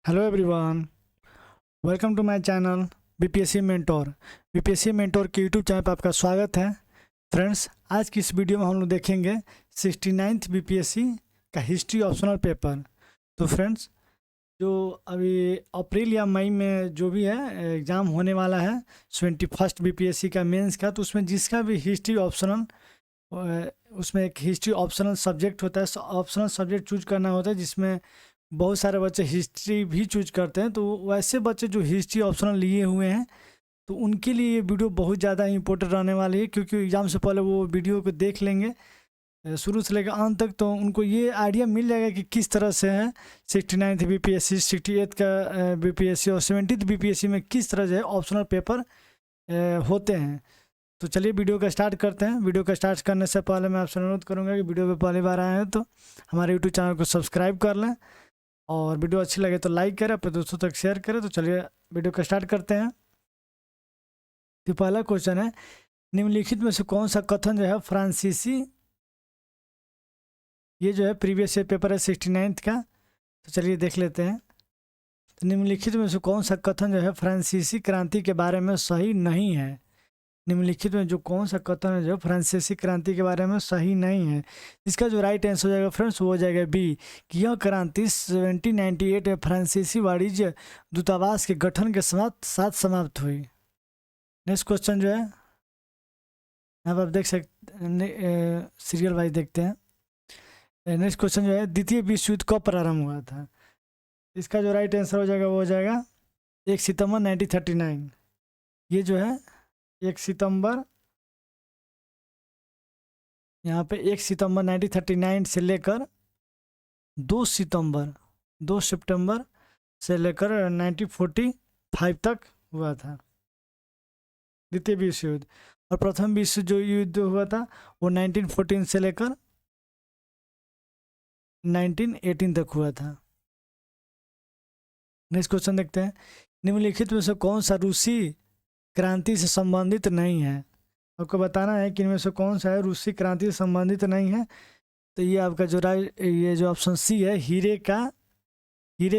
Hello everyone, welcome to my channel BPSC mentor. BPSC mentor के YouTube channel पर आपका स्वागत है। फ्रेंड्स, आज की इस वीडियो में हम लोग देखेंगे 69th बीपीएससी का हिस्ट्री ऑप्शनल पेपर। तो फ्रेंड्स, जो अभी अप्रैल या मई में जो भी है एग्ज़ाम होने वाला है 21st बीपीएससी का मेंस का, तो उसमें जिसका भी हिस्ट्री ऑप्शनल उसमें एक हिस्ट्री ऑप्शनल सब्जेक्ट होता है, ऑप्शनल सब्जेक्ट चूज करना होता है, जिसमें बहुत सारे बच्चे हिस्ट्री भी चूज करते हैं। तो वैसे बच्चे जो हिस्ट्री ऑप्शनल लिए हुए हैं, तो उनके लिए ये वीडियो बहुत ज़्यादा इंपॉर्टेंट रहने वाली है, क्योंकि एग्ज़ाम से पहले वो वीडियो को देख लेंगे शुरू से लेकर अंत तक, तो उनको ये आइडिया मिल जाएगा कि किस तरह से है 69th बीपीएससी, 68th का बीपीएससी और 70th बीपीएससी में किस तरह से ऑप्शनल पेपर होते हैं। तो चलिए वीडियो का स्टार्ट करते हैं। वीडियो का स्टार्ट करने से पहले मैं आपसे अनुरोध करूँगा कि वीडियो पे पहली बार आए हैं तो हमारे यूट्यूब चैनल को सब्सक्राइब कर लें, और वीडियो अच्छी लगे तो लाइक करें, अपने दोस्तों तक शेयर करें। तो चलिए वीडियो का स्टार्ट करते हैं। तो पहला क्वेश्चन है, निम्नलिखित में से कौन सा कथन जो है फ्रांसीसी, ये जो है प्रीवियस ईयर पेपर है 69th का, तो चलिए देख लेते हैं। तो निम्नलिखित में से कौन सा कथन जो है फ्रांसीसी क्रांति के बारे में सही नहीं है। निम्नलिखित में जो कौन सा कथन है जो फ्रांसीसी क्रांति के बारे में सही नहीं है, इसका जो राइट आंसर हो जाएगा फ्रेंड्स वो हो जाएगा बी, कि यह क्रांति 1798 में फ्रांसीसी वाणिज्य दूतावास के गठन के साथ समाप्त हुई। नेक्स्ट क्वेश्चन जो है, यहाँ पर आप देख सकते सीरियल वाइज देखते हैं। नेक्स्ट क्वेश्चन जो है, द्वितीय विश्व युद्ध कब प्रारंभ हुआ था। इसका जो राइट आंसर हो जाएगा वो हो जाएगा 1 सितंबर 1939। ये जो है 1 सितंबर, यहाँ पे 1 सितंबर 1939 से लेकर 2 सितंबर 2 सितंबर से लेकर 1945 तक हुआ था द्वितीय विश्व युद्ध। और प्रथम विश्व जो युद्ध हुआ था वो 1914 से लेकर 1918 तक हुआ था। नेक्स्ट क्वेश्चन देखते हैं, निम्नलिखित में से कौन सा रूसी क्रांति से संबंधित नहीं है। आपको बताना है कि इनमें से कौन सा है रूसी क्रांति से संबंधित नहीं है। तो ये आपका जो ये जो ऑप्शन सी है, हीरे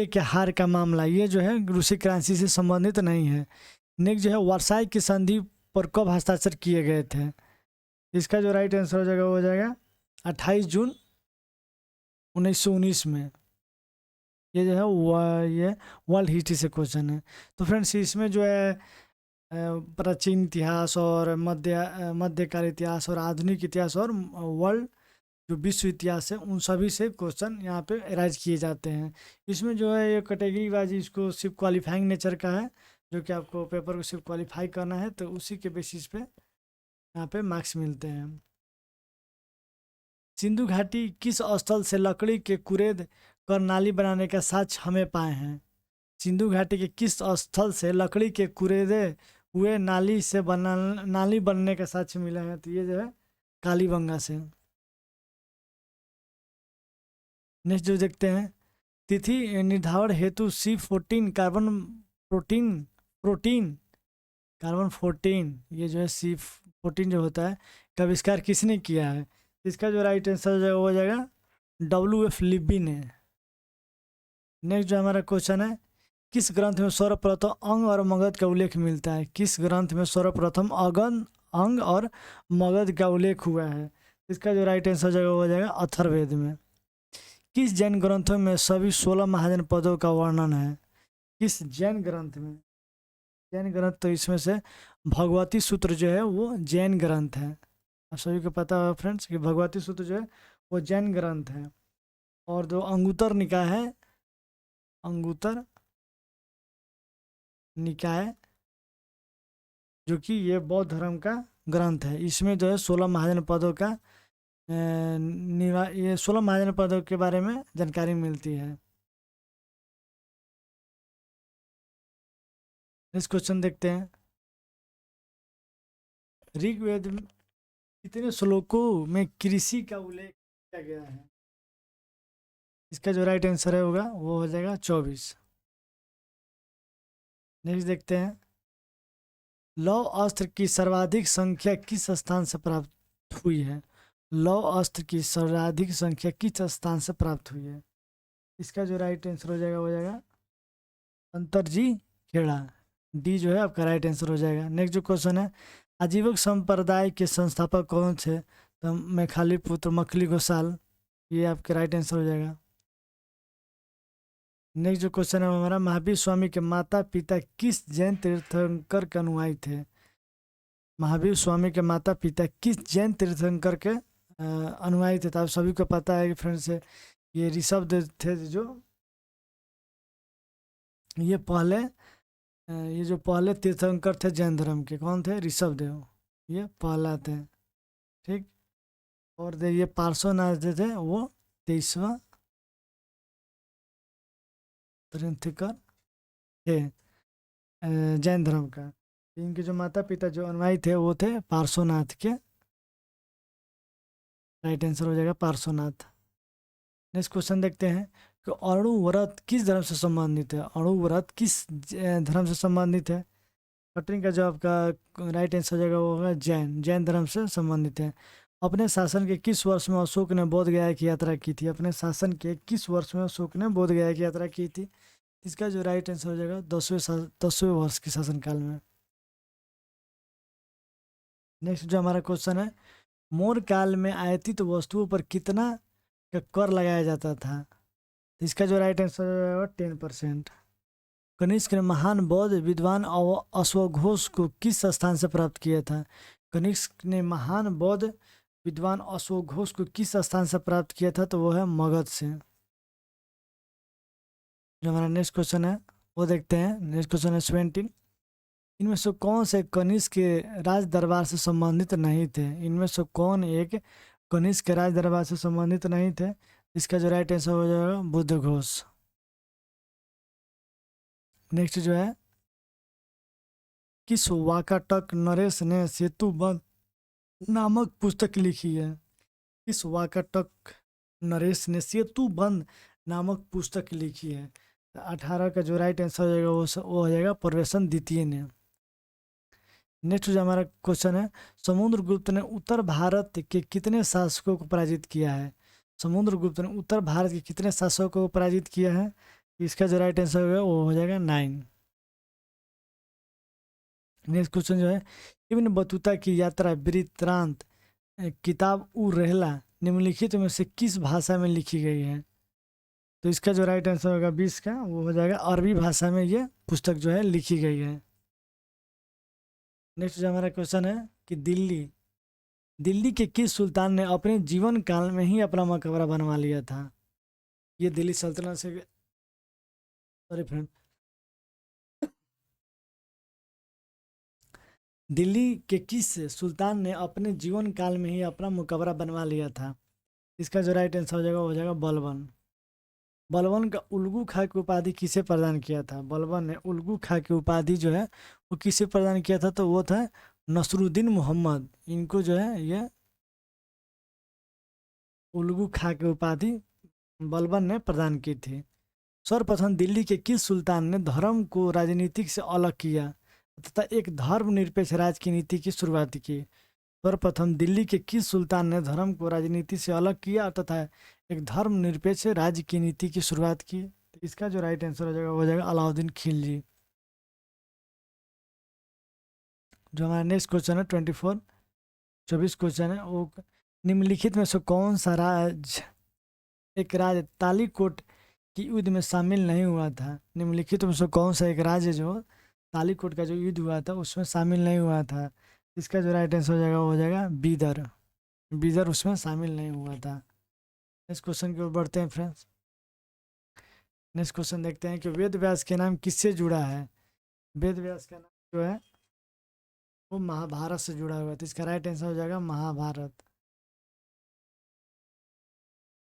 के हार का मामला, ये जो है रूसी क्रांति से संबंधित नहीं है। नेक्स्ट जो है, वर्साई की संधि पर कब हस्ताक्षर किए गए थे। इसका जो राइट आंसर हो जाएगा वो हो जाएगा 28 जून 1919 में। ये जो है ये वर्ल्ड हिस्ट्री से क्वेश्चन है। तो फ्रेंड्स, इसमें जो है प्राचीन इतिहास और मध्यकाल इतिहास और आधुनिक इतिहास और वर्ल्ड जो विश्व इतिहास है, उन सभी से क्वेश्चन यहाँ पे अराइज किए जाते हैं। इसमें जो है ये कैटेगरी वाइज इसको सिर्फ क्वालिफाइंग नेचर का है, जो कि आपको पेपर को सिर्फ क्वालिफाई करना है, तो उसी के बेसिस पे यहाँ पे मार्क्स मिलते हैं। सिंधु घाटी किस स्थल से लकड़ी के कुरेद कर नाली बनाने का साक्ष्य हमें पाए हैं। सिंधु घाटी के किस स्थल से लकड़ी के कुरेदे हुए नाली बनने का साक्ष्य मिला है। तो ये जो है कालीबंगा से। नेक्स्ट जो देखते हैं, तिथि निर्धारण हेतु C14 प्रोटीन कार्बन 14, ये जो है C14 जो होता है का आविष्कार किसने किया है। इसका जो राइट आंसर हो जाएगा WF लिब्बी ने। नेक्स्ट जो हमारा क्वेश्चन है, किस ग्रंथ में सर्वप्रथम अंग और मगध का उल्लेख मिलता है। किस ग्रंथ में सर्वप्रथम अंग और मगध का उल्लेख हुआ है। इसका जो राइट आंसर हो जाएगा अथर्ववेद में। किस जैन ग्रंथों में सभी 16 महाजन पदों का वर्णन है। किस जैन ग्रंथ में, जैन ग्रंथ तो इसमें से भगवती सूत्र जो है वो जैन ग्रंथ है। आप सभी को पता होगा फ्रेंड्स कि भगवती सूत्र जो है वो जैन ग्रंथ है। और जो अंगुतर निकाय है, अंगुतर निकाय जो कि ये बौद्ध धर्म का ग्रंथ है, इसमें जो है 16 महाजन पदों का ये 16 महाजन पदों के बारे में जानकारी मिलती है। इस क्वेश्चन देखते हैं, ऋग्वेद में कितने श्लोकों में कृषि का उल्लेख किया गया है। इसका जो राइट आंसर है होगा वो हो जाएगा 24। नेक्स्ट देखते हैं, लौह अस्त्र की सर्वाधिक संख्या किस स्थान से प्राप्त हुई है। लौह अस्त्र की सर्वाधिक संख्या किस स्थान से प्राप्त हुई है। इसका जो राइट आंसर हो जाएगा अंतरजी खेड़ा, डी जो है आपका राइट आंसर हो जाएगा। नेक्स्ट जो क्वेश्चन है, आजीवक संप्रदाय के संस्थापक कौन थे? तो मेघाली पुत्र मखली घोषाल, ये आपके राइट आंसर हो जाएगा। नेक्स्ट जो क्वेश्चन है हमारा, महावीर स्वामी के माता पिता किस जैन तीर्थंकर के अनुयायी थे? महावीर स्वामी के माता पिता किस जैन तीर्थंकर के अनुयायी थे? तो आप सभी को पता है कि फ्रेंड्स ये ऋषभ देव थे, जो ये पहले ये जो पहले तीर्थंकर थे जैन धर्म के, कौन थे? ऋषभ देव, ये पहला थे। ठीक, और ये पार्श्वनाथ जो थे वो 23वां तीर्थंकर थे जैन धर्म का। इनके जो माता पिता जो अनुयायी थे वो थे पार्श्वनाथ के, राइट आंसर हो जाएगा पार्श्वनाथ। नेक्स्ट क्वेश्चन देखते हैं कि अणु व्रत किस धर्म से संबंधित है? अणु व्रत किस धर्म से संबंधित है? कटरिंग का जो आपका राइट आंसर हो जाएगा वो होगा जैन, जैन धर्म से संबंधित है। अपने शासन के किस वर्ष में अशोक ने बोध गया की यात्रा की थी? अपने शासन के किस वर्ष में अशोक ने बोध गया की यात्रा की थी? इसका जो राइट आंसर हो जाएगा 10वें वर्ष के शासनकाल में। नेक्स्ट जो हमारा क्वेश्चन है, मौर्य काल में आयातित वस्तुओं पर कितना का कर लगाया जाता था? इसका जो राइट आंसर है 10%। कनिष्क ने महान बौद्ध विद्वान अश्वघोष को किस स्थान से प्राप्त किया था? कनिष्क ने महान बौद्ध विद्वान अश्वघोष को किस स्थान से प्राप्त किया था? तो वो है मगध से। जो हमारा नेक्स्ट क्वेश्चन है वो देखते हैं। नेक्स्ट क्वेश्चन है 17, इनमें से कौन से कनिष्क के राज दरबार से संबंधित नहीं थे? इनमें से कौन एक कनिष्क के राज दरबार से संबंधित नहीं थे? इसका जो राइट आंसर हो जाएगा बुद्ध घोष। नेक्स्ट जो है, किस वाकाटक नरेश ने सेतुबंध नामक पुस्तक लिखी है? किस वाकाटक नरेश ने सेतुबंध नामक पुस्तक लिखी है? 18 का जो राइट आंसर हो जाएगा वो हो जाएगा प्रवेशन द्वितीय ने। नेक्स्ट जो हमारा क्वेश्चन है, समुद्रगुप्त ने उत्तर भारत के कितने शासकों को पराजित किया है? समुद्रगुप्त ने उत्तर भारत के कितने शासकों को पराजित किया है? इसका जो राइट आंसर होगा वो हो जाएगा 9। नेक्स्ट क्वेश्चन जो है, इब्न बतूता की यात्रा वृत्तांत किताब उर रहला निम्नलिखित में से किस भाषा में लिखी गई है? तो इसका जो राइट आंसर होगा 20 का वो हो जाएगा अरबी भाषा में ये पुस्तक जो है लिखी गई है। नेक्स्ट जो हमारा क्वेश्चन है कि दिल्ली के किस सुल्तान ने अपने जीवन काल में ही अपना मकबरा बनवा लिया था? ये दिल्ली सल्तनत से, सॉरी फ्रेंड, दिल्ली के किस सुल्तान ने अपने जीवन काल में ही अपना मकबरा बनवा लिया था? इसका जो राइट आंसर हो जाएगा बलबन। बलबन का उल्गू खां की उपाधि किसे प्रदान किया था? बलबन ने उल्गू खां की उपाधि जो है वो किसे प्रदान किया था? तो वो था नसरुद्दीन मोहम्मद। इनको जो है ये उल्गू खां की उपाधि बलबन ने प्रदान की थी। सर्वप्रथम दिल्ली के किस सुल्तान ने धर्म को राजनीतिक से अलग किया तथा एक धर्मनिरपेक्ष राज की नीति की शुरुआत की? सर्वप्रथम दिल्ली के किस सुल्तान ने धर्म को राजनीति से अलग किया तथा एक धर्मनिरपेक्ष राज्य की नीति की शुरुआत की? तो इसका जो राइट आंसर हो जाएगा अलाउद्दीन खिलजी। जो हमारा नेक्स्ट क्वेश्चन है 24 क्वेश्चन है वो, निम्नलिखित में से कौन सा एक राज्य तालीकोट की युद्ध में शामिल नहीं हुआ था? निम्नलिखित में से कौन सा एक राज्य जो तालीकोट का जो युद्ध हुआ था उसमें शामिल नहीं हुआ था? इसका जो राइट आंसर हो जाएगा बीदर। बीदर उसमें शामिल नहीं हुआ था। नेक्स्ट क्वेश्चन की ओर बढ़ते हैं फ्रेंड्स। नेक्स्ट क्वेश्चन देखते हैं कि वेद व्यास के नाम किससे जुड़ा है? वेद व्यास का नाम जो है वो महाभारत से जुड़ा हुआ है, तो इसका राइट आंसर हो जाएगा महाभारत।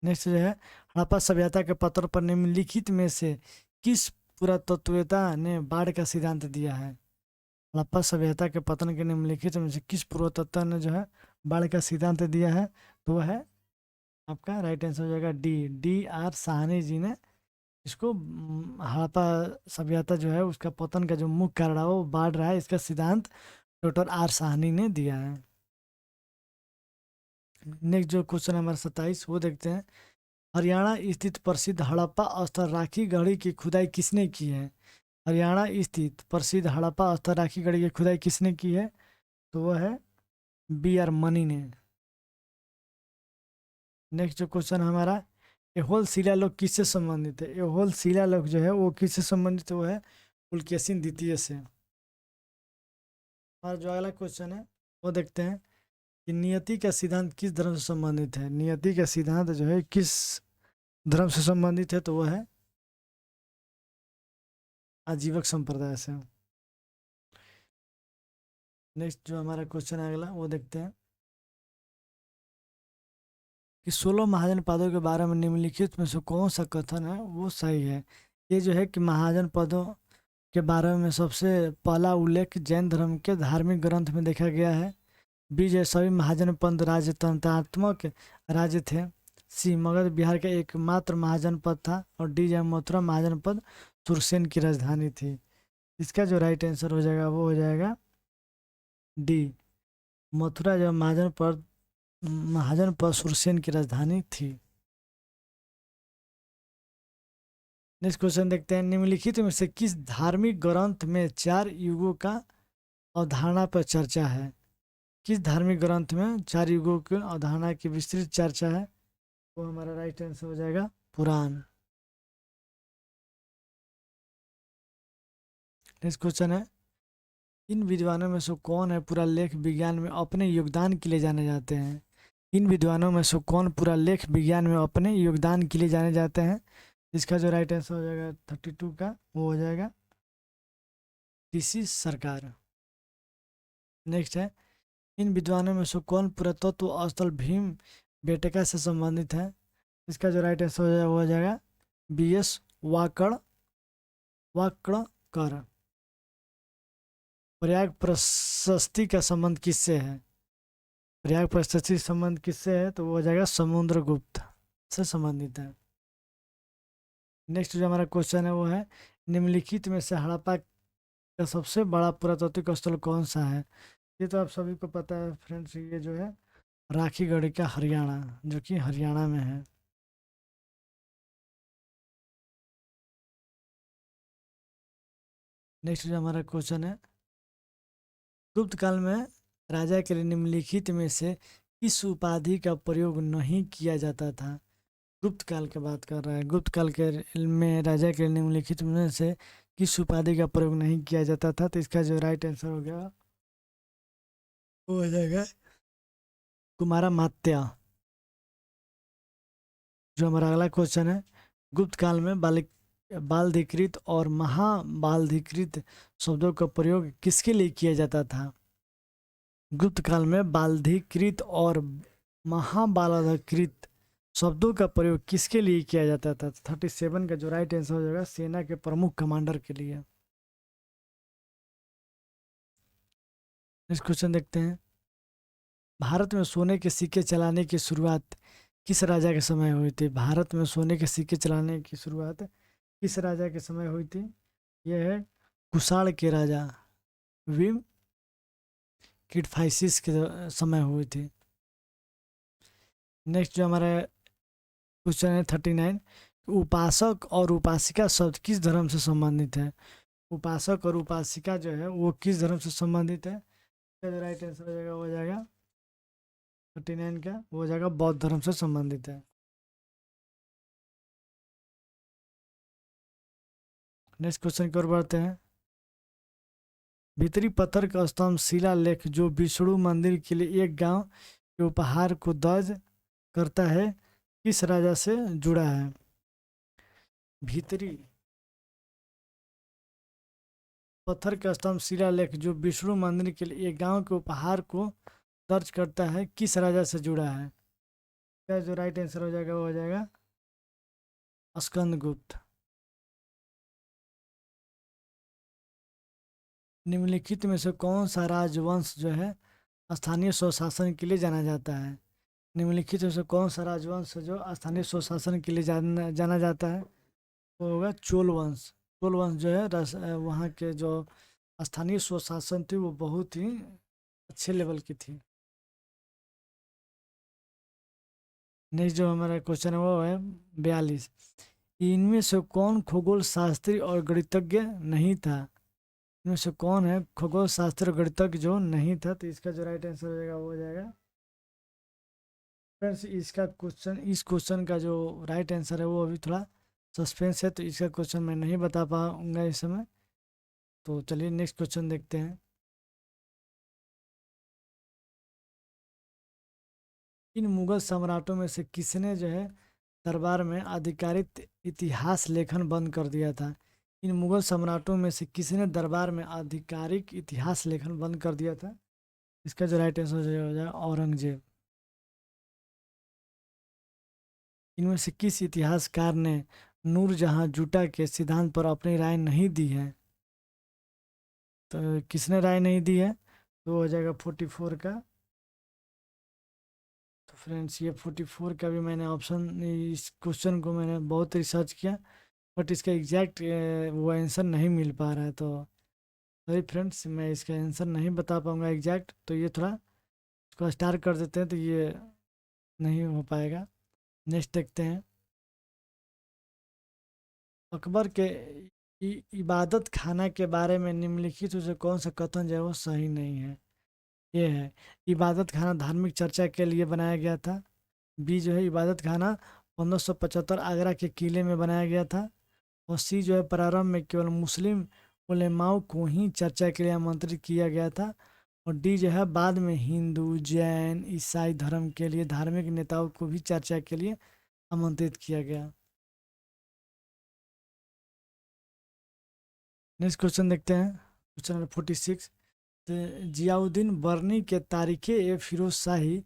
नेक्स्ट जो है, हड़प्पा सभ्यता के पत्थर पर निम्नलिखित में से किस पुरातत्ववेत्ता ने बाढ़ का सिद्धांत दिया है? हड़प्पा सभ्यता के पतन के निम्नलिखित में से किस पुरातत्व ने जो है बाढ़ का सिद्धांत दिया है? तो वह है आपका राइट आंसर हो जाएगा D.R. साहनी जी ने इसको हड़प्पा सभ्यता जो है उसका पतन का जो मुख्य कारण है वो बाढ़ रहा है, इसका सिद्धांत डॉक्टर R. साहनी ने दिया है। नेक्स्ट जो क्वेश्चन हमारा 27 वो देखते हैं, हरियाणा स्थित प्रसिद्ध हड़प्पा स्थल राखी गढ़ी की खुदाई किसने की है? हरियाणा स्थित प्रसिद्ध हड़प्पा स्थल राखी गढ़ी की खुदाई किसने की है? तो वह है B.R. मनी ने। नेक्स्ट जो क्वेश्चन हमारा, एहोल शिलालेख किससे संबंधित है? एहोल शिलालेख जो है वो किससे संबंधित है? वो है पुलकेशिन द्वितीय से। हमारा जो अगला क्वेश्चन है वो देखते हैं कि नियति का सिद्धांत किस धर्म से संबंधित है? नियति का सिद्धांत जो है किस धर्म से संबंधित है? तो वह है आजीवक संप्रदाय से। नेक्स्ट जो हमारा क्वेश्चन है अगला वो देखते हैं कि 16 महाजन पदों के बारे में निम्नलिखित में से कौन सा कथन है वो सही है? ये जो है कि महाजन पदों के बारे में सबसे पहला उल्लेख जैन धर्म के धार्मिक ग्रंथ में देखा गया है। बी जो सभी महाजन पद राजतंत्रात्मक राज्य थे। सी मगध बिहार का एकमात्र महाजन पद था। और डी जो मथुरा महाजन पद सुरसेन की राजधानी थी। इसका जो राइट आंसर हो जाएगा वो हो जाएगा डी, मथुरा जो महाजन पद सुरसेन की राजधानी थी। नेक्स्ट क्वेश्चन देखते हैं, निम्नलिखित में से किस धार्मिक ग्रंथ में 4 युगों का अवधारणा पर चर्चा है? किस धार्मिक ग्रंथ में 4 युगों की अवधारणा की विस्तृत चर्चा है? वो हमारा राइट आंसर हो जाएगा पुराण। नेक्स्ट क्वेश्चन है, इन विद्वानों में से कौन है पूरा लेख विज्ञान में अपने योगदान के लिए जाने जाते हैं? इन विद्वानों में से कौन पूरा लेख विज्ञान में अपने योगदान के लिए जाने जाते हैं? इसका जो राइट आंसर हो जाएगा 32 का वो हो जाएगा टीसी सरकार। नेक्स्ट है, इन विद्वानों में से कौन पुरातत्व स्थल भीम बेटका से संबंधित है? इसका जो राइट आंसर हो जाएगा वो हो जाएगा BS वाकड़कर। प्रयाग प्रशस्ति का संबंध किससे है? प्रयाग प्रशस्ति संबंध किससे है? तो वो हो जाएगा समुद्रगुप्त से संबंधित है। नेक्स्ट जो हमारा क्वेश्चन है वो है, निम्नलिखित में से हड़प्पा का सबसे बड़ा पुरातात्विक स्थल कौन सा है? ये तो आप सभी को पता है फ्रेंड्स, ये जो है राखीगढ़ी का हरियाणा, जो कि हरियाणा में है। नेक्स्ट जो हमारा क्वेश्चन है, गुप्त काल में राजा के लिए निम्नलिखित में से किस उपाधि का प्रयोग नहीं किया जाता था? गुप्त काल की बात कर रहा है। गुप्त काल के में राजा के निम्नलिखित में से किस उपाधि का प्रयोग नहीं किया जाता था? तो इसका जो राइट आंसर हो गया वो हो जाएगा कुमारा मात्या। जो हमारा अगला क्वेश्चन है, गुप्त काल में बालधिकृत और महाबालधिकृत शब्दों का प्रयोग किसके लिए किया जाता था? गुप्त काल में बालधिकृत और महाबालधिकृत शब्दों का प्रयोग किसके लिए किया जाता था? 37 का जो राइट आंसर हो जाएगा सेना के प्रमुख कमांडर के लिए। नेक्स्ट क्वेश्चन देखते हैं, भारत में सोने के सिक्के चलाने की शुरुआत किस राजा के समय हुई थी? भारत में सोने के सिक्के चलाने की शुरुआत किस राजा के समय हुई थी? यह है कुषाण के राजा विम किडफाइसिस के समय हुई थी। नेक्स्ट जो हमारा क्वेश्चन है 39, उपासक और उपासिका शब्द किस धर्म से संबंधित है? उपासक और उपासिका जो है वो किस धर्म से संबंधित है? जो राइट आंसर हो जाएगा वो हो जाएगा 39 का वो हो जाएगा बौद्ध धर्म से संबंधित है। नेक्स्ट क्वेश्चन की ओर बढ़ते हैं, भीतरी पत्थर का स्तंभ शिलालेख जो विष्णु मंदिर के लिए एक गांव के उपहार को दर्ज करता है किस राजा से जुड़ा है? भीतरी पत्थर का स्तंभ शिलालेख जो विष्णु मंदिर के लिए एक गांव के उपहार को दर्ज करता है किस राजा से जुड़ा है? क्या जो राइट आंसर हो जाएगा वो हो जाएगा स्कंदगुप्त। निम्नलिखित में से कौन सा राजवंश जो है स्थानीय स्वशासन के लिए जाना जाता है? निम्नलिखित में से कौन सा राजवंश जो स्थानीय स्वशासन के लिए जाना जाता है? वो होगा चोल वंश। चोल वंश जो है वहाँ के जो स्थानीय स्वशासन थी वो बहुत ही अच्छे लेवल की थी। नेक्स्ट जो हमारा क्वेश्चन है वो है 42, इनमें से कौन खगोल शास्त्री और गणितज्ञ नहीं था? इनमें से कौन है खगोल शास्त्री और गणितज्ञ जो नहीं था? तो इसका जो राइट आंसर हो जाएगा वो हो जाएगा फ्रेंड्स, इसका क्वेश्चन, इस क्वेश्चन का जो राइट आंसर है वो अभी थोड़ा सस्पेंस है, तो इसका क्वेश्चन मैं नहीं बता पाऊंगा इस समय। तो चलिए नेक्स्ट क्वेश्चन देखते हैं। इन मुगल सम्राटों में से किसने जो है दरबार में आधिकारिक इतिहास लेखन बंद कर दिया था? इन मुगल सम्राटों में से किसने दरबार में आधिकारिक इतिहास लेखन बंद कर दिया था? इसका जो राइट आंसर हो जाएगा औरंगजेब। इनमें से किस इतिहासकार ने नूरजहां जुटा के सिद्धांत पर अपनी राय नहीं दी है? तो किसने राय नहीं दी है? तो हो जाएगा 44 का। तो फ्रेंड्स ये 44 का भी मैंने ऑप्शन, इस क्वेश्चन को मैंने बहुत रिसर्च किया, बट इसका एग्जैक्ट वो आंसर नहीं मिल पा रहा है। तो सॉरी फ्रेंड्स, मैं इसका आंसर नहीं बता पाऊंगा एग्जैक्ट, तो ये थोड़ा इसको स्टार कर देते हैं, तो ये नहीं हो पाएगा। नेक्स्ट देखते हैं। अकबर के इबादत खाना के बारे में निम्नलिखित में से कौन सा कथन जो है वो सही नहीं है? ये है, इबादत खाना धार्मिक चर्चा के लिए बनाया गया था। बी जो है, इबादत खाना 1575 आगरा के किले में बनाया गया था। और सी जो है, प्रारंभ में केवल मुस्लिम उलेमाओं को ही चर्चा के लिए आमंत्रित किया गया था। और डी जो है, बाद में हिंदू, जैन, ईसाई धर्म के लिए धार्मिक नेताओं को भी चर्चा के लिए आमंत्रित किया गया। नेक्स्ट क्वेश्चन देखते हैं, क्वेश्चन नंबर 46। जियाउद्दीन बर्नी के तारीखे ए फिरोज शाही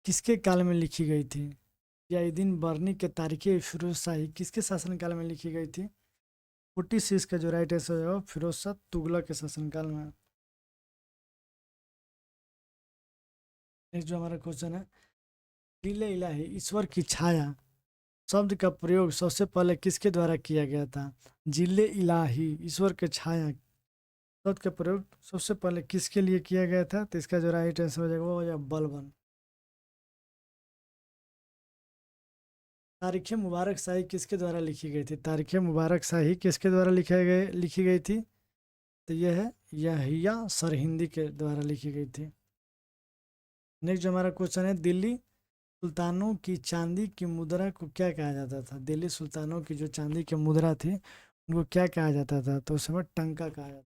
किसके काल में लिखी गई थी? जियाउद्दीन बर्नी के तारीखे ए फिरोज शाही किसके शासनकाल में लिखी गई थी? 46 का जो राइट आंसर है फिरोज शाह तुगलक के शासनकाल में। नेक्स्ट जो हमारा क्वेश्चन है, दिल इलाही ईश्वर की छाया शब्द का प्रयोग सबसे पहले किसके द्वारा किया गया था? जिले इलाही ईश्वर के छाया शब्द का प्रयोग सबसे पहले किसके लिए किया गया था? तो इसका जो राइट आंसर हो जाएगा वो हो जाएगा बलबन। तारीख मुबारक शाही किसके द्वारा लिखी गई थी? तारीख मुबारक शाही किसके द्वारा लिखी गई थी? तो यह है यहिया सरहिंदी के द्वारा लिखी गई थी। नेक्स्ट जो हमारा क्वेश्चन है, दिल्ली सुल्तानों की चांदी की मुद्रा को क्या कहा जाता था? दिल्ली सुल्तानों की जो चांदी की मुद्रा थी उनको क्या कहा जाता था? तो उस समय टंका कहा जाता।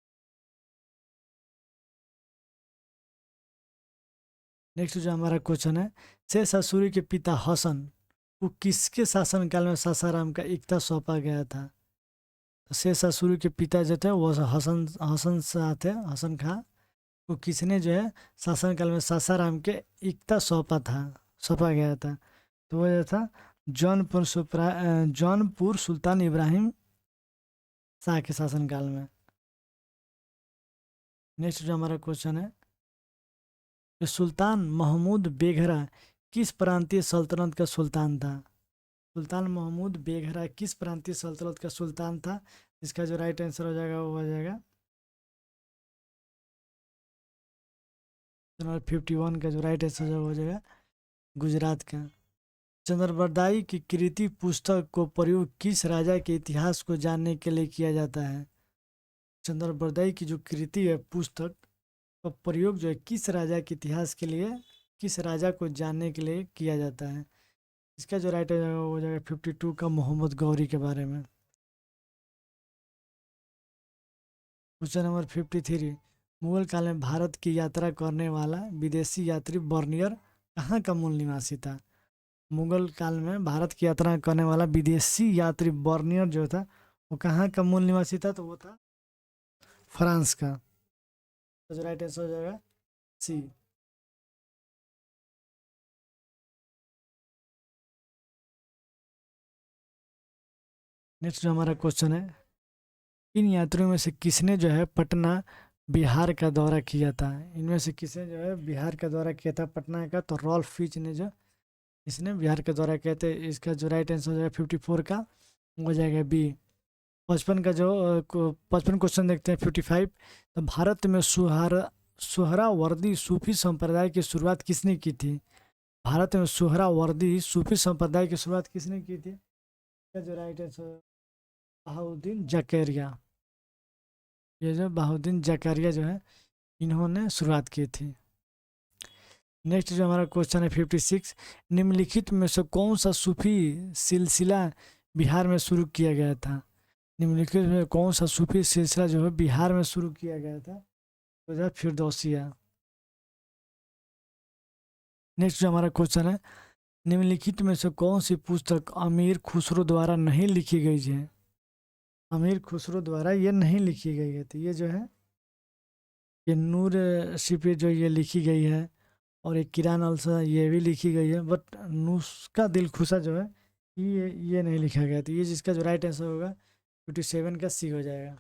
नेक्स्ट जो हमारा क्वेश्चन है, शेष सूर्य के पिता हसन को किसके शासनकाल में सासाराम का इक्ता सौंपा गया था? तो शेष सूर्य के पिता जो थे वो हसन हसन शाह थे, हसन खां को किसने जो है शासनकाल में सासाराम के इक्ता सौंपा गया था? तो वो जो था जौनपुर सुल्तान इब्राहिम शाह के शासनकाल में। नेक्स्ट जो हमारा क्वेश्चन है, कि सुल्तान महमूद बेघरा किस प्रांतीय सल्तनत का सुल्तान था? सुल्तान महमूद बेघरा किस प्रांतीय सल्तनत का सुल्तान था? इसका जो राइट आंसर हो जाएगा वो हो जाएगा नंबर 51 का जो राइट आंसर हो जाएगा गुजरात का। चंद्रबरदाई की कृति पुस्तक को प्रयोग किस राजा के इतिहास को जानने के लिए किया जाता है? चंद्रबरदाई की जो कृति है पुस्तक का प्रयोग जो है किस राजा के इतिहास के लिए, किस राजा को जानने के लिए किया जाता है? इसका जो राइट हो जाएगा 52 का मोहम्मद गौरी के बारे में। क्वेश्चन नंबर 53, मुगल काल में भारत की यात्रा करने वाला विदेशी यात्री बर्नियर कहाँ का मूल निवासी था? मुगल काल में भारत की यात्रा करने वाला विदेशी यात्री बर्नियर जो था वो कहाँ का मूल निवासी था? तो वो था फ्रांस का। तो जो राइट आंसर हो जाएगा सी। नेक्स्ट जो हमारा क्वेश्चन है, इन यात्रियों में से किसने जो है पटना बिहार का दौरा किया था? इनमें से किसने जो है बिहार का दौरा किया था पटना का? तो रॉल्फ फिच ने जो इसने बिहार का दौरा किया था। इसका जो राइट आंसर हो जाएगा 54 का हो जाएगा बी। 55 का जो 55 क्वेश्चन देखते हैं 55। तो भारत में सुहरावर्दी सूफी संप्रदाय की शुरुआत किसने की थी? भारत में सुहरावर्दी सूफी संप्रदाय की शुरुआत किसने की थी? इसका जो राइट आंसर बहाउद्दीन जकरिया। ये जो बहाउद्दीन जकरिया जो है इन्होंने शुरुआत की थी। नेक्स्ट जो हमारा क्वेश्चन है 56, निम्नलिखित में से कौन सा सूफी सिलसिला बिहार में शुरू किया गया था? निम्नलिखित में कौन सा सूफी सिलसिला जो है बिहार में शुरू किया गया था? तो जो फिरदौसिया। नेक्स्ट जो हमारा क्वेश्चन है, निम्नलिखित में से कौन सी पुस्तक अमीर खुसरो द्वारा नहीं लिखी गई है? अमीर खुसरो द्वारा ये नहीं लिखी गई है, तो ये जो है ये नूर शिपे जो ये लिखी गई है, और एक किरान अलसा ये भी लिखी गई है, बट नुस्खा दिल खुशा जो है ये नहीं लिखा गया। तो ये जिसका जो राइट आंसर होगा 57 का सी हो जाएगा।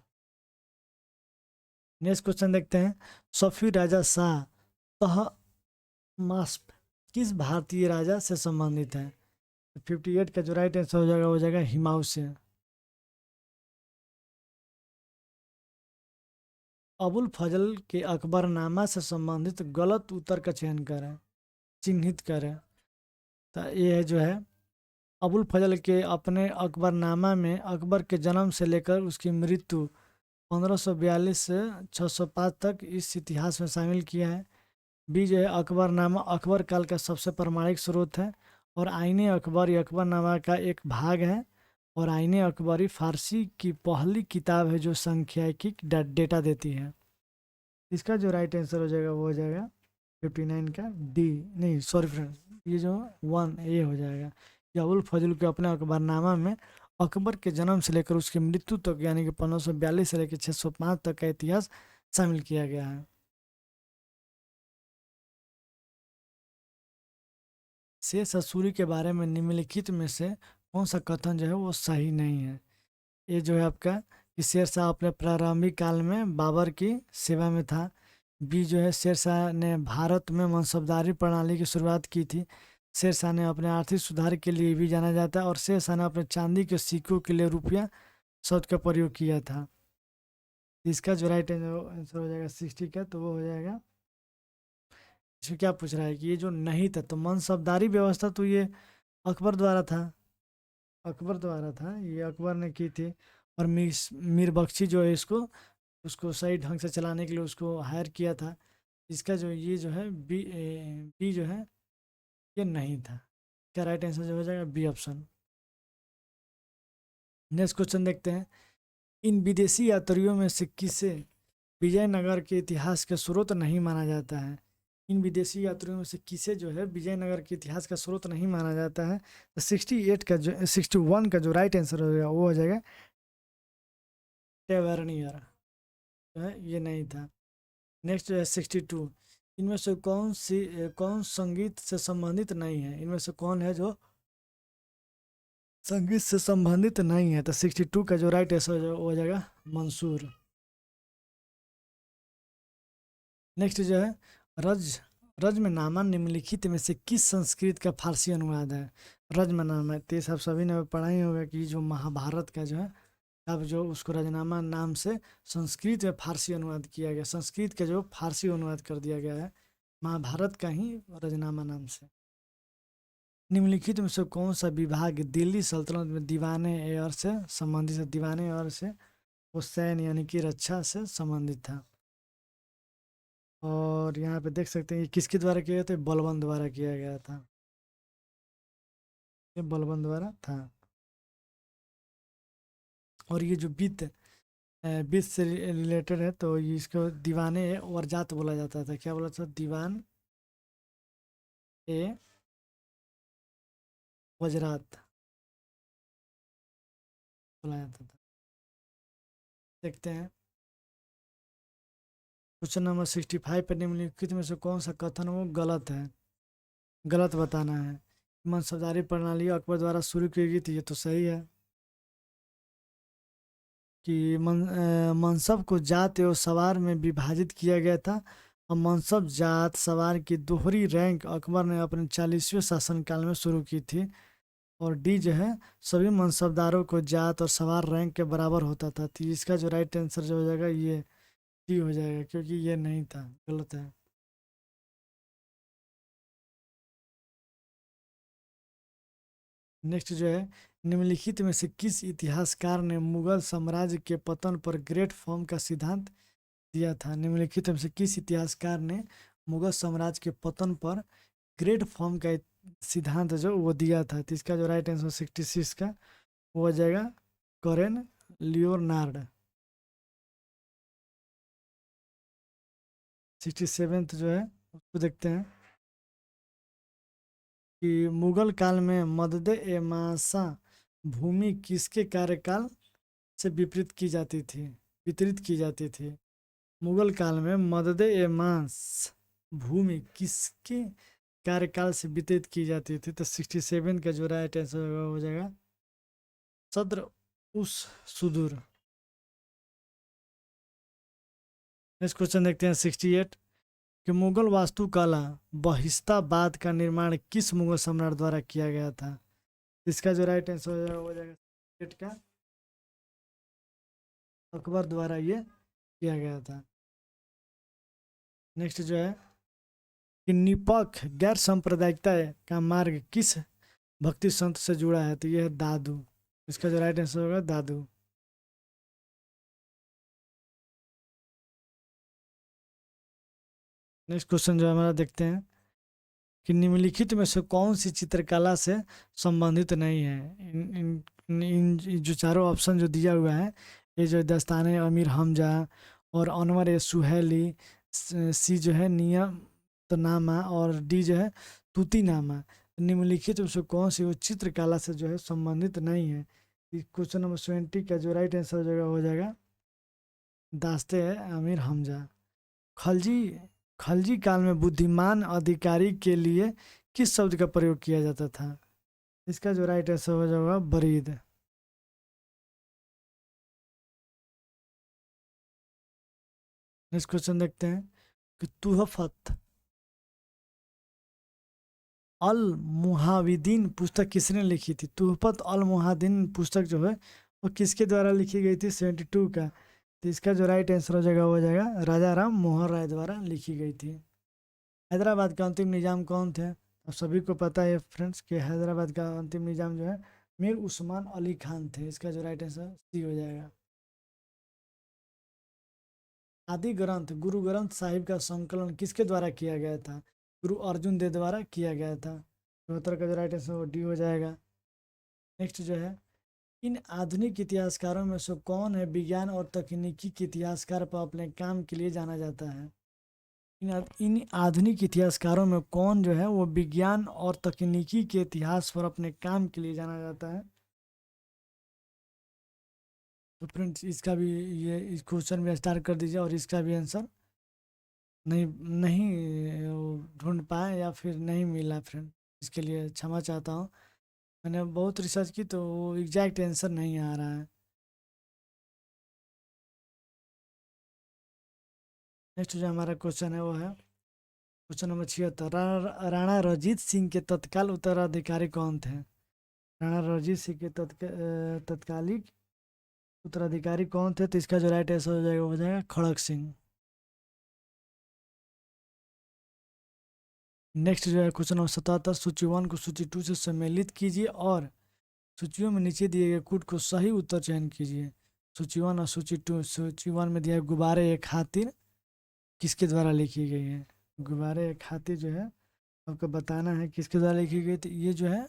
नेक्स्ट क्वेश्चन देखते हैं, सफी राजा शाह तहमास्प किस भारतीय राजा से संबंधित है? 58 का जो राइट आंसर हो जाएगा हिमायू से। अबुल फजल के अकबरनामा से संबंधित गलत उत्तर का चयन करें, चिन्हित करें। तो ये जो है अबुल फजल के अपने अकबरनामा में अकबर के जन्म से लेकर उसकी मृत्यु 1542 से 605 तक इस इतिहास में शामिल किया है। बी जो है अकबरनामा अकबर काल का सबसे प्रामाणिक स्रोत है, और आईने अकबर अकबरनामा का एक भाग है, और आईने अकबरी फारसी की पहली किताब है जो सांख्यिकी डेटा देती है। इसका जो राइट आंसर हो जाएगा वो हो जाएगा 59 का डी, नहीं सॉरी फ्रेंड्स, ये जो 1 ए हो जाएगा। अबुल फजल के अपने अकबरनामा में अकबर के जन्म से लेकर उसकी मृत्यु तक यानी कि 1542 से लेकर 605 तक का इतिहास शामिल किया गया है। शेष असूरी के बारे में निम्नलिखित में से कौन सा कथन जो है वो सही नहीं है? ये जो है आपका कि शेरशाह अपने प्रारंभिक काल में बाबर की सेवा में था। बी जो है शेरशाह ने भारत में मनसबदारी प्रणाली की शुरुआत की थी। शेरशाह ने अपने आर्थिक सुधार के लिए भी जाना जाता है, और शेरशाह ने अपने चांदी के सिक्कों के लिए रुपया शब्द का प्रयोग किया था। इसका जो राइट आंसर हो जाएगा 60 का, तो वो हो जाएगा, इसमें क्या पूछ रहा है कि ये जो नहीं था, तो मनसबदारी व्यवस्था तो ये अकबर द्वारा था, अकबर द्वारा था, ये अकबर ने की थी। और मीर बख्शी जो है इसको उसको सही ढंग से चलाने के लिए उसको हायर किया था। इसका जो ये जो है बी जो है ये नहीं था। क्या राइट आंसर जो हो जाएगा बी ऑप्शन। नेक्स्ट क्वेश्चन देखते हैं, इन विदेशी यात्रियों में से किसे विजयनगर के इतिहास का स्रोत नहीं माना जाता है? इन विदेशी यात्रियों में से किसे जो है विजयनगर के इतिहास का स्रोत नहीं माना जाता है? तो 68 का जो 61 का जो राइट आंसर हो जाएगा वो हो जाएगा टेवर्नियर, जो है ये नहीं था। नेक्स्ट जो है 62, इनमें से कौन संगीत से संबंधित नहीं है? इनमें से कौन है जो संगीत से संबंधित नहीं है? तो 62 का जो राइट आंसर हो जाएगा मंसूर। नेक्स्ट जो है रज रज्मनामा निम्नलिखित में से किस संस्कृत का फारसी अनुवाद है? रज्मनामा तो सब सभी ने पढ़ा ही होगा कि जो महाभारत का जो है अब जो उसको रजनामा नाम से संस्कृत में फारसी अनुवाद किया गया, संस्कृत का जो फारसी अनुवाद कर दिया गया है महाभारत का ही रजनामा नाम से। निम्नलिखित में से कौन सा विभाग दिल्ली सल्तनत में दीवाने एयर से संबंधित है? दीवाने एयर से वो सैन्य यानी कि रक्षा से संबंधित था। और यहाँ पे देख सकते हैं ये किसके द्वारा किया गया था? बलबन द्वारा किया गया था, ये बलबन द्वारा था। और ये जो वित्त से रिलेटेड है, तो ये इसको दीवाने वरजात बोला जाता था। क्या बोला था? दीवान ए वजरात बोला जाता था। देखते हैं क्वेश्चन नंबर 65 पर निम्नलिखित में से कौन सा कथन वो गलत है? गलत बताना है। मनसबदारी प्रणाली अकबर द्वारा शुरू की गई थी, ये तो सही है कि मनसब को जात एवं सवार में विभाजित किया गया था, और मनसब जात सवार की दोहरी रैंक अकबर ने अपने 40वें शासनकाल में शुरू की थी। और डी जो है सभी मनसबदारों को जात और सवार रैंक के बराबर होता था। तो इसका जो राइट आंसर जो हो जाएगा ये डी हो जाएगा, क्योंकि ये नहीं था, गलत है। नेक्स्ट जो है निम्नलिखित में से किस इतिहासकार ने मुगल साम्राज्य के पतन पर ग्रेट फॉर्म का सिद्धांत दिया था? निम्नलिखित में से किस इतिहासकार ने मुगल साम्राज्य के पतन पर ग्रेट फॉर्म का सिद्धांत जो वो दिया था? तो इसका जो राइट आंसर 66 का वो हो जाएगा करेन लियोनार्ड। 67 जो है उसको देखते हैं कि मुगल काल में मदद ए मासा भूमि किसके कार्यकाल से वितरित की जाती थी? मुगल काल में मदद ए मास भूमि किसके कार्यकाल से वितरित की जाती थी? तो 67 का जो राइट आंसर हो जाएगा सद्र उस सुदूर। नेक्स्ट क्वेश्चन देखते हैं 68 कि मुगल वास्तुकला बहिस्ताबाद का निर्माण किस मुगल सम्राट द्वारा किया गया था? इसका जो राइट आंसर हो जाएगा 68 का अकबर द्वारा ये किया गया था। नेक्स्ट जो है कि निपक्ष गैर सांप्रदायिकता का मार्ग किस भक्ति संत से जुड़ा है? तो ये है दादू। इसका जो राइट आंसर होगा दादू। नेक्स्ट क्वेश्चन जो हमारा देखते हैं कि निम्नलिखित में से कौन सी चित्रकला से संबंधित नहीं है? इन जो चारों ऑप्शन जो दिया हुआ है, ये जो दस्ताने अमीर हमजा और अनवर ए सुहेली, सी जो है नियतनामा और डी जो है तूतीनामा, निम्नलिखित में से कौन सी वो चित्रकला से जो है संबंधित नहीं है? क्वेश्चन नंबर 20 का जो राइट आंसर हो जाएगा दास्ते है अमीर हमजा। खलजी खलजी काल में बुद्धिमान अधिकारी के लिए किस शब्द का प्रयोग किया जाता था? इसका जो राइट आंसर हो जाएगा बरीद। नेक्स्ट क्वेश्चन देखते हैं कि तुहफत अल मुहाविदीन पुस्तक किसने लिखी थी? तुहफत अल मुहाविदीन पुस्तक जो है वो किसके द्वारा लिखी गई थी? 72 का। तो इसका जो राइट आंसर हो जाएगा राजा राम मोहन राय द्वारा लिखी गई थी। हैदराबाद का अंतिम निजाम कौन थे? अब सभी को पता है फ्रेंड्स कि हैदराबाद का अंतिम निजाम जो है मीर उस्मान अली खान थे। इसका जो राइट आंसर सी हो जाएगा। आदि ग्रंथ गुरु ग्रंथ साहिब का संकलन किसके द्वारा किया गया था? गुरु अर्जुन देव द्वारा किया गया था। चौहत्तर का जो राइट आंसर डी हो जाएगा। नेक्स्ट जो है इन आधुनिक इतिहासकारों में से कौन है विज्ञान और तकनीकी के इतिहासकार पर अपने काम के लिए जाना जाता है? इन आधुनिक इतिहासकारों में कौन जो है वो विज्ञान और तकनीकी के इतिहास पर अपने काम के लिए जाना जाता है? तो फ्रेंड्स इसका भी ये इस क्वेश्चन भी स्टार्ट कर दीजिए और इसका भी आंसर नहीं नहीं ढूंढ पाए या फिर नहीं मिला फ्रेंड, इसके लिए क्षमा चाहता हूँ। मैंने बहुत रिसर्च की तो वो एग्जैक्ट आंसर नहीं आ रहा है। नेक्स्ट जो हमारा क्वेश्चन है वो है क्वेश्चन नंबर 76। राणा रणजीत सिंह के तत्काल उत्तराधिकारी कौन थे? राणा रणजीत सिंह के तत्कालिक उत्तराधिकारी कौन थे? तो इसका जो राइट आंसर हो जाएगा खड़क सिंह। नेक्स्ट जो है क्वेश्चन नंबर 77। सूची 1 को सूची 2 से सम्मिलित कीजिए और सूचियों में नीचे दिए गए कूट को सही उत्तर चयन कीजिए। सूची 1 और सूची 2। सूची 1 में दिया है गुब्बारे एक खातिर किसके द्वारा लिखी गई है? गुब्बारे एक खातिर जो है आपको बताना है किसके द्वारा लिखी गई। तो ये जो है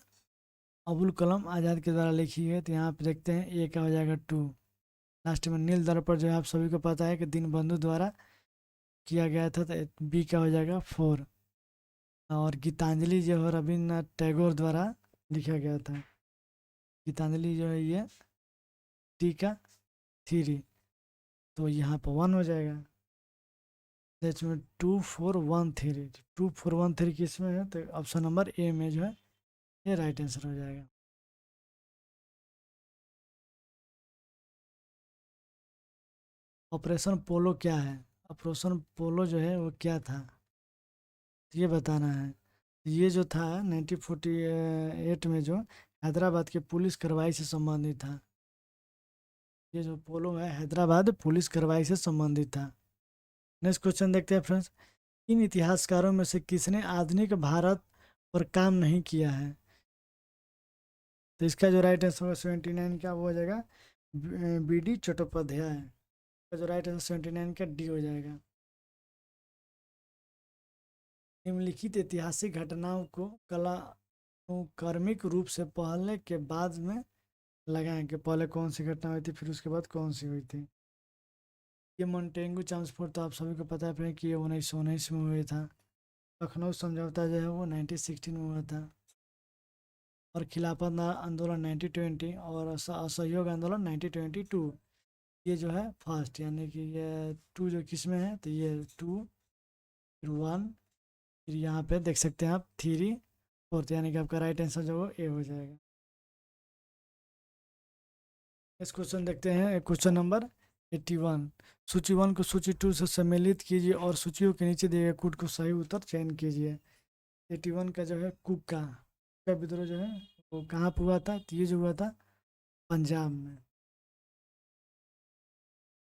अबुल कलाम आज़ाद के द्वारा लिखी गई। तो यहाँ पे देखते हैं ए का हो जाएगा 2। लास्ट में नील दर्पण जो है आप सभी को पता है कि दीनबंधु द्वारा किया गया था। तो बी का हो जाएगा 4। और गीतांजलि जो है रविन्द्रनाथ टैगोर द्वारा लिखा गया था। गीतांजलि जो है ये टी का 3। तो यहाँ पर 1 हो जाएगा। में 2 4 1 3 2 4 1 3 किस में है? तो ऑप्शन नंबर ए में जो है ये राइट आंसर हो जाएगा। ऑपरेशन पोलो क्या है? ऑपरेशन पोलो जो है वो क्या था ये बताना है। ये जो था 1948 में जो हैदराबाद के पुलिस कार्रवाई से संबंधित था। ये जो पोलो है हैदराबाद पुलिस कार्रवाई से संबंधित था। नेक्स्ट क्वेश्चन देखते हैं फ्रेंड्स। इन इतिहासकारों में से किसने आधुनिक भारत पर काम नहीं किया है? तो इसका जो राइट आंसर होगा 79 का वो हो जाएगा BD चट्टोपाध्याय। इसका जो राइट आंसर 79 का D हो जाएगा। निम्नलिखित ऐतिहासिक घटनाओं को कलानुक्रमिक रूप से पहले के बाद में लगाएं कि पहले कौन सी घटना हुई थी फिर उसके बाद कौन सी हुई थी। ये मोन्टेगू चाम्सफोर्ड तो आप सभी को पता है कि ये 1919 में हुआ था। लखनऊ समझौता जो है वो 1916 में हुआ था। और खिलाफत आंदोलन 1920 और असहयोग आंदोलन 1922। ये जो है फर्स्ट, यानी कि ये 2 जो किस में है, तो ये 2 फिर 1 फिर यहाँ पे देख सकते हैं आप 3 4, यानी कि आपका राइट आंसर जो वो ए हो जाएगा। इस क्वेश्चन देखते हैं क्वेश्चन नंबर 81। सूची 1 को सूची 2 से सम्मिलित कीजिए और सूचियों के नीचे दिए गए कूट को सही उत्तर चयन कीजिए। 81 का जो है का विद्रोह जो है वो कहाँ पर हुआ था, तो ये जो हुआ था पंजाब में।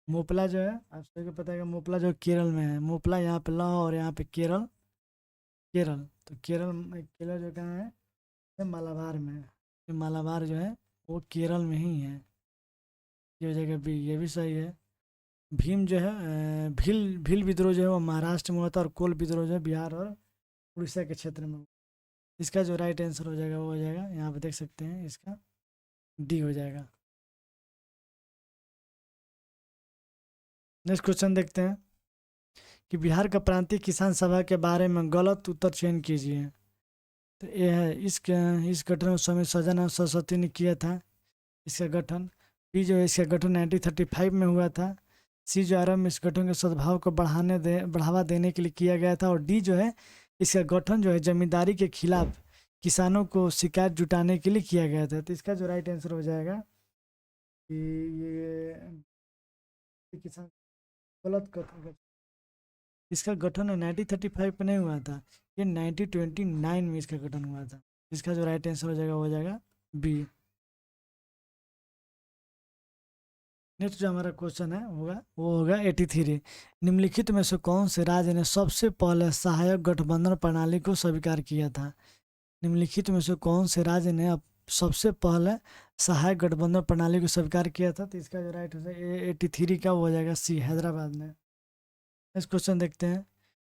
मोपला जो है आप सभी को पता है कि मोपला जो केरल में है, मोपला यहाँ पे लाहौर और यहाँ पे केरल, केरल तो केरल जो कहाँ है, ये मालाबार में है। ये मालाबार जो है वो केरल में ही है। ये हो जाएगा बी, ये भी सही है। भीम जो है भील भील विद्रोह जो है वो महाराष्ट्र में हुआ था और कोल विद्रोह जो है बिहार और उड़ीसा के क्षेत्र में। इसका जो राइट आंसर हो जाएगा वो हो जाएगा, यहाँ पे देख सकते हैं, इसका डी हो जाएगा। नेक्स्ट क्वेश्चन देखते हैं कि बिहार का प्रांतीय किसान सभा के बारे में गलत उत्तर चयन कीजिए। तो ये है इस गठन में स्वामी सजानंद सरस्वती ने किया था इसका गठन। बी जो है इसका गठन 1935 में हुआ था। सी जो आरंभ इस गठन के सद्भाव को बढ़ावा देने के लिए किया गया था। और डी जो है इसका गठन जो है जमींदारी के खिलाफ किसानों को शिकायत जुटाने के लिए किया गया था। तो इसका जो राइट आंसर हो जाएगा कि ये किसान गलत गठन, इसका गठन 1935 में नहीं हुआ था, ये 1929 में इसका गठन हुआ था। इसका जो राइट आंसर हो जाएगा बी। नेक्स्ट जो हमारा क्वेश्चन है होगा वो होगा 83। निम्नलिखित में से कौन से राज्य ने सबसे पहले सहायक गठबंधन प्रणाली को स्वीकार किया था। निम्नलिखित में से कौन से राज्य ने अब सबसे पहले सहायक गठबंधन प्रणाली को स्वीकार किया था। तो इसका जो राइट हो जाएगा 83 का वो हो जाएगा सी, हैदराबाद में। नेक्स्ट क्वेश्चन देखते हैं,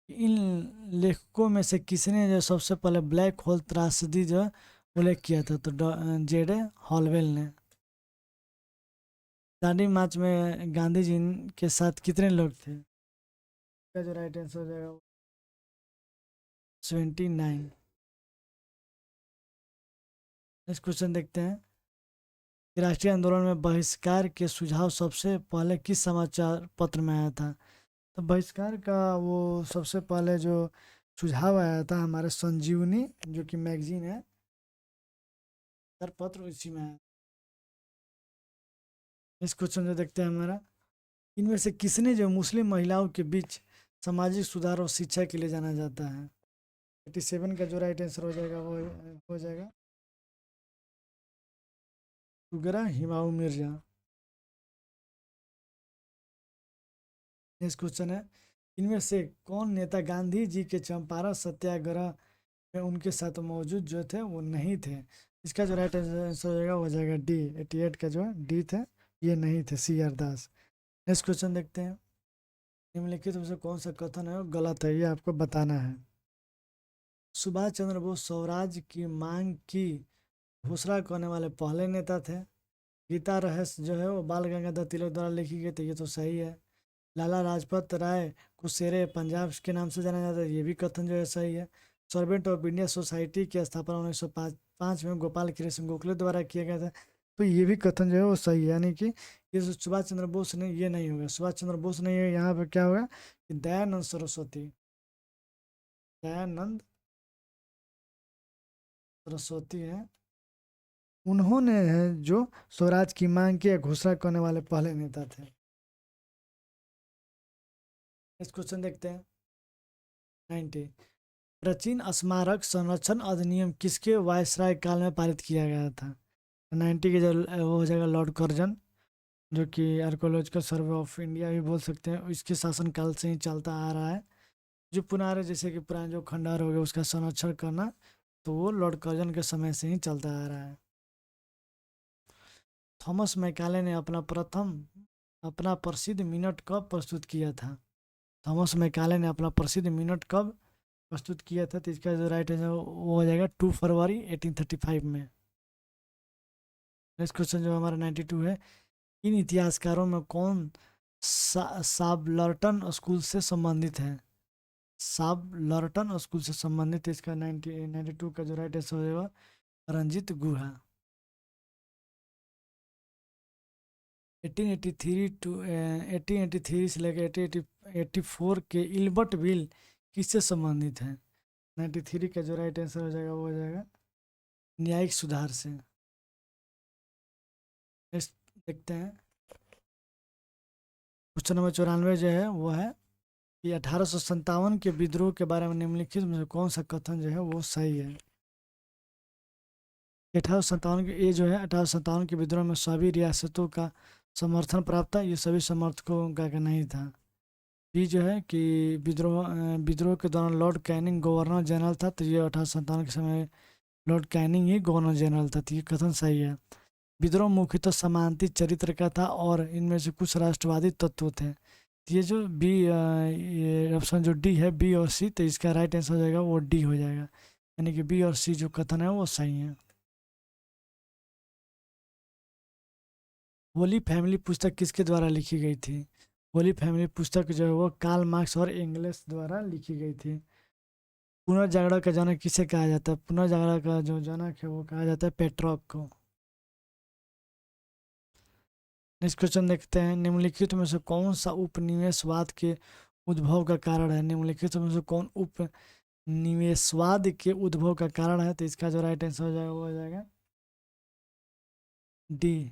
इन लेखकों में से किसने जो सबसे पहले ब्लैक होल त्रासदी जो उल्लेख किया था। तो जेडे हॉलवेल ने। दांडी मार्च में गांधी जी के साथ कितने लोग थे। इसका जो राइट आंसर हो जाएगा 79। नेक्स्ट क्वेश्चन देखते हैं कि राष्ट्रीय आंदोलन में बहिष्कार के सुझाव सबसे पहले किस समाचार पत्र में आया था। तो बहिष्कार का वो सबसे पहले जो सुझाव आया था हमारे संजीवनी जो कि मैगजीन है पत्र, इसी में आया। इस क्वेश्चन जो देखते हैं हमारा, इनमें से किसने जो मुस्लिम महिलाओं के बीच सामाजिक सुधार और शिक्षा के लिए जाना जाता है। 87 का जो राइट आंसर हो जाएगा वो हो जाएगा शुगरा हिमाऊ मिर्जा। नेक्स्ट क्वेश्चन है, इनमें से कौन नेता गांधी जी के चंपारण सत्याग्रह में उनके साथ मौजूद जो थे वो नहीं थे। इसका जो राइट आंसर हो जाएगा डी, 88 का जो है डी थे, ये नहीं थे, सी आर दास। नेक्स्ट क्वेश्चन देखते हैं, निम्नलिखित में से कौन सा कथन है वो गलत है, ये आपको बताना है। सुभाष चंद्र बोस स्वराज की मांग की घोषणा करने वाले पहले नेता थे। गीता रहस्य जो है वो बाल गंगाधर तिलक द्वारा लिखी गई, तो ये तो सही है। लाला लाजपत राय को शेरे पंजाब के नाम से जाना जाता है, ये भी कथन जो है सही है। सर्वेंट ऑफ इंडिया सोसाइटी की स्थापना 1905 में गोपाल कृष्ण गोखले द्वारा किया गया था, तो ये भी कथन जो है वो सही है। यानी कि ये सुभाष चंद्र बोस ने, ये नहीं होगा, सुभाष चंद्र बोस नहीं है, यहाँ पे क्या होगा कि दयानंद सरस्वती, दयानंद सरस्वती है, उन्होंने है जो स्वराज की मांग की घोषणा करने वाले पहले नेता थे। इस क्वेश्चन देखते हैं 90। प्राचीन स्मारक संरक्षण अधिनियम किसके वायसराय काल में पारित किया गया था। 90 के जो वो हो जाएगा लॉर्ड कर्जन, जो कि आर्कोलॉजिकल सर्वे ऑफ इंडिया भी बोल सकते हैं, इसके शासनकाल से ही चलता आ रहा है। जो पुनारे जैसे कि पुराने जो खंडहर हो गए उसका संरक्षण करना, तो वो लॉर्ड कर्जन के समय से ही चलता आ रहा है। थॉमस मैकाले ने अपना प्रसिद्ध मिनट कब प्रस्तुत किया था? थॉमस मैकाले ने अपना प्रसिद्ध मिनट कब प्रस्तुत किया था? तो इसका जो राइट आंसर वो हो जाएगा 2 फरवरी 1835 में। नेक्स्ट क्वेश्चन जो हमारा 92 है, इन इतिहासकारों में कौन साबलर्टन स्कूल से संबंधित है? साबलर्टन स्कूल से संबंधित इसका 92 का जो राइट आंसर हो जाएगा रंजीत गुहा। 1883 से लेकर 1884 के इल्बर्ट बिल किससे संबंधित है? 93 का जो राइट आंसर हो जाएगा वो हो जाएगा न्यायिक सुधार से। नेक्स्ट देखते हैं क्वेश्चन नंबर 94 जो है वो है कि 1857 के विद्रोह के बारे में निम्नलिखित में से कौन सा कथन जो है वो सही है? 1857 के ये जो है 1857 के विद्रोह में सभी रियासतों का समर्थन प्राप्त था, ये सभी समर्थकों का नहीं था। ये जो है कि विद्रोह के दौरान लॉर्ड कैनिंग गवर्नर जनरल था, तो ये 1857 के समय लॉर्ड कैनिंग ही गवर्नर जनरल था, तो ये कथन सही है। विद्रोह मुख्यतः समांती चरित्र का था और इनमें से कुछ राष्ट्रवादी तत्व थे। तो ये जो बी ये ऑप्शन जो डी है बी और सी, तो इसका राइट आंसर हो जाएगा वो डी हो जाएगा, यानी कि बी और सी जो कथन है वो सही है। होली फैमिली पुस्तक किसके द्वारा लिखी गई थी? होली फैमिली पुस्तक जो है वो कार्ल मार्क्स और एंगल्स द्वारा लिखी गई थी। पुनर्जागरण का जनक किसे कहा जाता है? पुनर्जागरण का जो जनक है वो कहा जाता है पेट्रॉक को। नेक्स्ट क्वेश्चन देखते हैं, निम्नलिखित में से कौन सा उपनिवेशवाद के उद्भव का कारण है? निम्नलिखित में से कौन उपनिवेशवाद के उद्भव का कारण है? तो इसका जो राइट आंसर हो जाएगा वो हो जाएगा डी,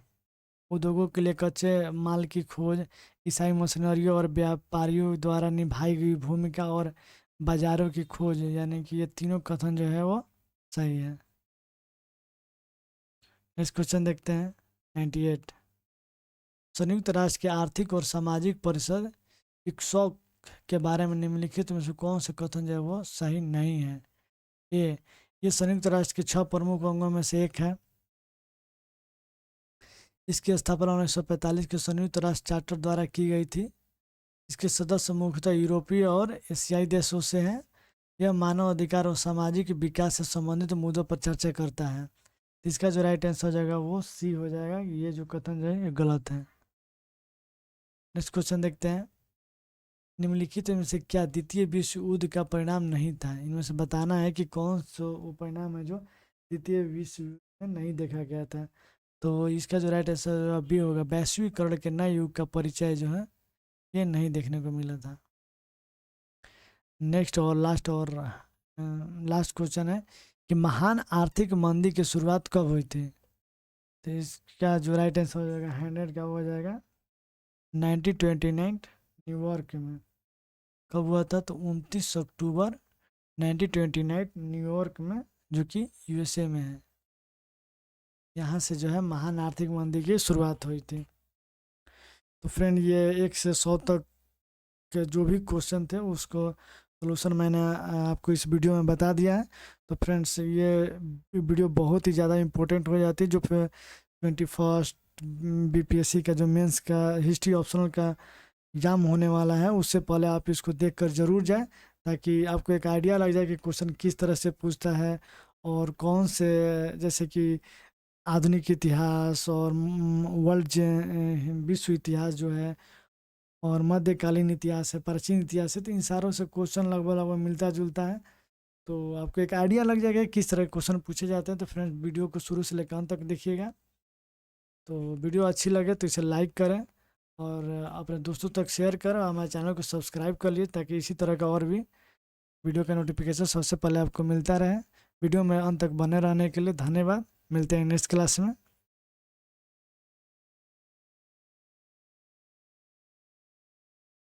उद्योगों के लिए कच्चे माल की खोज, ईसाई मिशनरियों और व्यापारियों द्वारा निभाई गई भूमिका और बाजारों की खोज, यानी कि ये तीनों कथन जो है वो सही है। नेक्स्ट क्वेश्चन देखते हैं 98, संयुक्त राष्ट्र के आर्थिक और सामाजिक परिषद इक्सॉक के बारे में निम्नलिखित में से कौन से कथन जो है वो सही नहीं है? ये संयुक्त राष्ट्र के 6 प्रमुख अंगों में से एक है। इसकी स्थापना 1945 के संयुक्त राष्ट्र चार्टर द्वारा की गई थी। इसके सदस्य मुख्यतः यूरोपीय और एशियाई देशों से हैं। यह मानव अधिकार और सामाजिक विकास से संबंधित मुद्दों पर चर्चा करता है। इसका जो राइट आंसर हो जाएगा वो सी हो जाएगा, ये जो कथन जो है ये गलत है। नेक्स्ट क्वेश्चन देखते हैं, निम्नलिखित में से क्या द्वितीय विश्व युद्ध का परिणाम नहीं था? इनमें से बताना है कि कौन सा वो परिणाम है जो द्वितीय विश्व युद्ध में नहीं देखा गया था। तो इसका जो राइट आंसर बी होगा, वैश्वीकरण के नए युग का परिचय जो है ये नहीं देखने को मिला था। नेक्स्ट और लास्ट क्वेश्चन है कि महान आर्थिक मंदी की शुरुआत कब हुई थी? तो इसका जो राइट आंसर हो जाएगा 100 का हो जाएगा 1929 न्यूयॉर्क में। कब हुआ था? तो 29 अक्टूबर 1929 न्यूयॉर्क में, जो कि यूएसए में है। यहाँ से जो है महान आर्थिक मंदी की शुरुआत हुई थी। तो फ्रेंड ये 1 से 100 तक के जो भी क्वेश्चन थे उसको सोल्यूशन मैंने आपको इस वीडियो में बता दिया है। तो फ्रेंड्स ये वीडियो बहुत ही ज़्यादा इम्पोर्टेंट हो जाती है, जो फिर 21st बीपीएससी का जो मेंस का हिस्ट्री ऑप्शनल का एग्जाम होने वाला है, उससे पहले आप इसको देखकर ज़रूर जाएं, ताकि आपको एक आइडिया लग जाए कि क्वेश्चन किस तरह से पूछता है और कौन से, जैसे कि आधुनिक इतिहास और विश्व इतिहास जो है और मध्यकालीन इतिहास है, प्राचीन इतिहास है, तो इन सारों से क्वेश्चन लगभग मिलता जुलता है। तो आपको एक आइडिया लग जाएगा किस तरह क्वेश्चन पूछे जाते हैं। तो फ्रेंड्स वीडियो को शुरू से लेकर अंत तक देखिएगा। तो वीडियो अच्छी लगे तो इसे लाइक करें और अपने दोस्तों तक शेयर करें और हमारे चैनल को सब्सक्राइब कर लिए, ताकि इसी तरह का और भी वीडियो का नोटिफिकेशन सबसे पहले आपको मिलता रहे। वीडियो में अंत तक बने रहने के लिए धन्यवाद। मिलते हैं नेक्स्ट क्लास में।